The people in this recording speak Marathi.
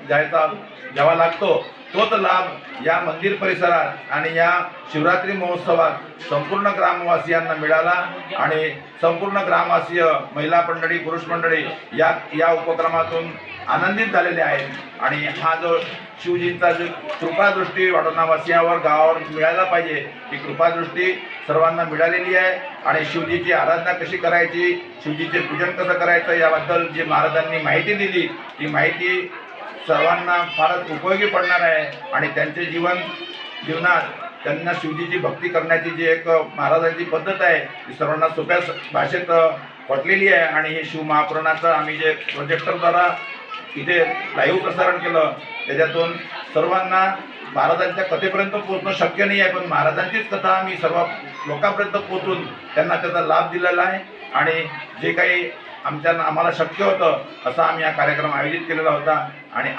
घ्यावा लागतो तोच लाभ या मंदिर परिसरात आणि या शिवरात्री महोत्सवात संपूर्ण ग्रामवासियांना मिळाला आणि संपूर्ण ग्रामवासीय महिला मंडळी पुरुष मंडळी या उपक्रमातून आनंदित झालेले आहेत आणि हा जो शिवजींचा जो कृपादृष्टी वाडोनावासियांवर गावावर मिळायला पाहिजे ती कृपादृष्टी सर्वांना मिळालेली आहे आणि शिवजीची आराधना कशी करायची शिवजीचे पूजन कसं करायचं याबद्दल जी महाराजांनी माहिती दिली ती माहिती सर्वांना फारच उपयोगी पडणार आहे आणि त्यांचे जीवनात त्यांना शिवजीची भक्ती करण्याची जी एक महाराजांची पद्धत आहे ती सर्वांना सोप्या भाषेत पटलेली आहे आणि हे शिव महापुराणाचं आम्ही जे प्रोजेक्टरद्वारा इथे लाईव्ह प्रसारण केलं त्याच्यातून सर्वांना महाराजांच्या कथेपर्यंत पोहोचणं शक्य नाही आहे पण महाराजांचीच कथा आम्ही सर्व लोकांपर्यंत पोहोचून त्यांना त्याचा लाभ दिलेला आहे आणि जे काही आम्हाला शक्य होतं असं आम्ही हा कार्यक्रम आयोजित केलेला होता आणि